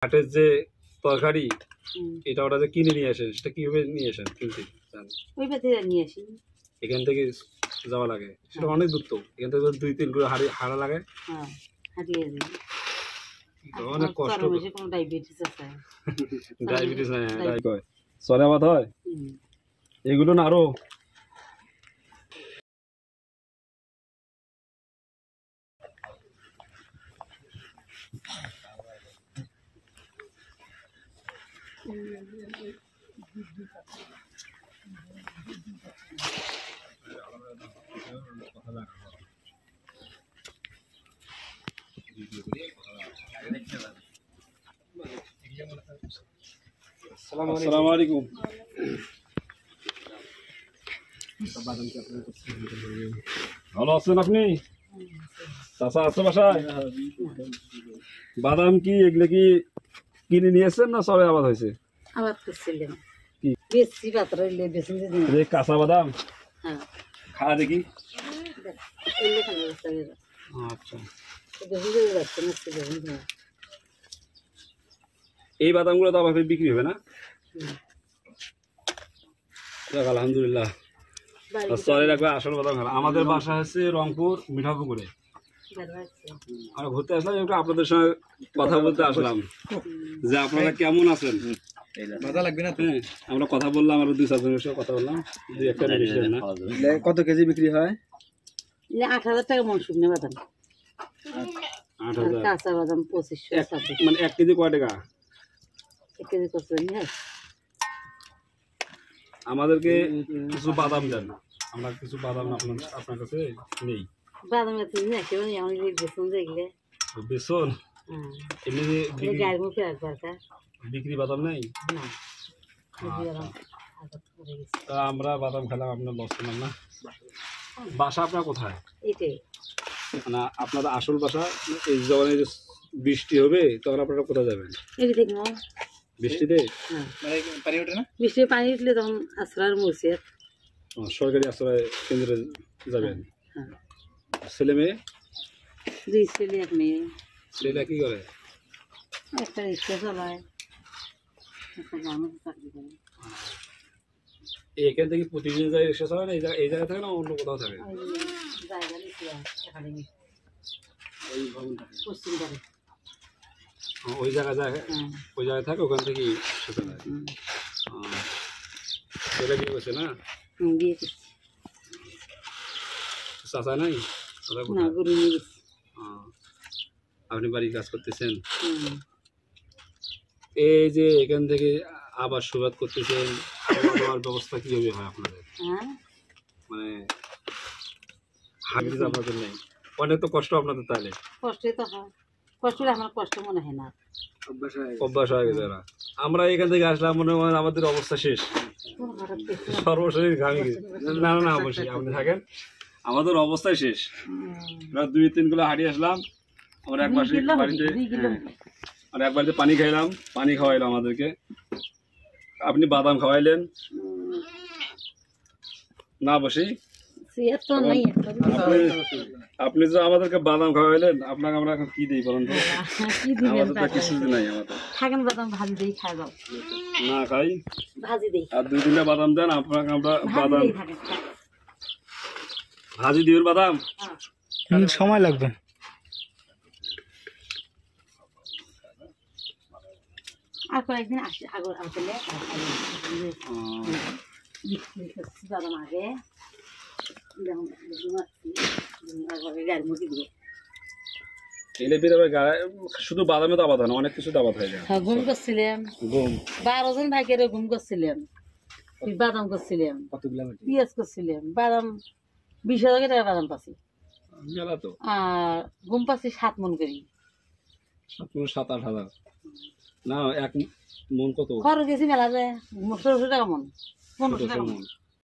হাটের যে তরকারি এটা ওটা যে কিনে নিয়ে আসেন সেটা কিভাবে নিয়ে আসেন কিনতে ওই বাতে নিয়ে আসি এখান থেকে যাওয়া লাগে সেটা অনেক দূর তো এখান থেকে 2-3 করে হাড়া লাগে হ্যাঁ হারিয়ে দিই অনেক কষ্ট কোনো ডায়াবেটিস আছে ডায়াবেটিস না কয় চলে আবাদ হয় এগুলো না আরো আসসালামু আলাইকুম ভালো আছেন আপনি চাচা আছে বাসায় বাদাম কি এগুলো কি কিনে নিয়েছেন না সবে আবাদ হয়েছে আবাদ করছিলাম কি বেশি পাত্র হইলে বেশি দিন এই কাঁচা বাদাম হ্যাঁ খা দেখি এলে খানা রাস্তা গেল আচ্ছা বেশি করে যাচ্ছে না সেটা এই বাদামগুলো তো আবার বিক্রি হবে না আলহামদুলিল্লাহ সরি রাখবে আসল বাদাম খেলা আমাদের বাসা হচ্ছে রংপুর মিঠাপুকুরে আমরা ঘুরতে আসলাম একটু আপনাদের সঙ্গে কথা বলতে আসলাম যে আপনারা কেমন আছেন মজা লাগবে না হ্যাঁ আমরা কথা বললাম আরো 2-4 জনের সাথে কথা বললাম দুই একটা না কত কেজি বিক্রি হয় 8,000 টাকা মন শুকনো বাদাম 8,000 কাঁচা বাদাম 2500 মানে 1 কেজি কয় টাকা 1 কেজি কত হ্যাঁ আমাদেরকে কিছু বাদাম দেন আমরা কিছু বাদাম আপনার কাছে নেই বাদাম এত না কেউ নেই আমি বেসন দেখলে বেসন এমনি গায়ের মুখে একবার বিক্রি বাদাম নেই না তা আমরা বাদাম খেলাম আপনার লস করলাম না বাসা আপনার কোথায় এইটাই মানে আপনাদের আসল বাসা এই যখন বৃষ্টি হবে তখন আপনারা কোথায় যাবেন এই দেখ না বৃষ্টিতে মানে পানি ওঠে না বৃষ্টি পানি উঠলে তখন আশ্রয়ের মরছে সরকারি আশ্রয় কেন্দ্রে যাবেন ছেলে মেয়ে 2 ছেলে 1 মেয়ে ছেলেটা কি করে একটা রিক্সা চালায় একটা গ্রামে চাকরি করে এখান থেকে প্রতিদিন যাই রিক্সা চালায় না এই জায়গায় থাকে না অন্য কোথাও থাকে জায়গা নিচ্ছে একাডেমি পশ্চিম বাড়ি ওই জায়গায় যায় ওই জায়গায় থাকে ওখান থেকে রিক্সা চালায় ছেলে বিয়ে করছে না বিয়ে করছি চাচা নাই না গরু নিয়ে গেছি আপনি বাড়ি কাজ করতেছেন এই যে এখান থেকে আবার শুরুয়াত করতেছেন খাওয়ার ব্যবস্থা কিভাবে হয় আপনাদের মানে হাবিজ আপনাদের নেই অনেক তো কষ্ট আপনাদের তাহলে কষ্টই তো হয় কষ্ট আমার কষ্ট মনে হয় না অভ্যাস হয়ে গেছে না আমরা এখান থেকে আসলাম মনে হয় আমাদের অবস্থা শেষ সর্বশরীর ঘামে গেছে না না অবশ্যই আপনি থাকেন আমাদের অবস্থায় শেষ আমরা 2-3 কিলো হাঁটিয়ে আসলাম আমরা এক বাড়িতে আর এক বাড়িতে পানি খাইলাম পানি খাওয়াইলাম আমাদেরকে আপনি বাদাম খাওয়াইলেন না বসি আপনি যে আমাদেরকে বাদাম খাওয়াইলেন আপনাকে আমরা এখন কি দিই বলেন তো আমাদের তো কিছু নাই আমাদের থাকেন বাদাম ভাজি দেই খাই দাও না খাই ভাজি দেই আর 2-3টা বাদাম দেন আপনাকে আমরা বাদাম ভাজি দিবেন বাদাম সময় লাগবে আর কয়েকদিন আসি আগর আসলে বাদাম আগে শুধু বাদামে তো আবাদ হয় না অনেক কিছু আবাদ হয়ে যায় ঘুম করছিলাম গম 12 জন ভাইকে ঘুম করছিলাম বাদাম করছিলাম পেঁয়াজ করছিলাম বাদাম 20,000 টাকা বাদাম পাচ্ছি মেলা তো আর ঘুম পাচ্ছি 7 মন করি 7-8 হাজার না 1 মন কত খরচ গেছি মেলা যায় 1600 টাকা মন 1500 টাকা মন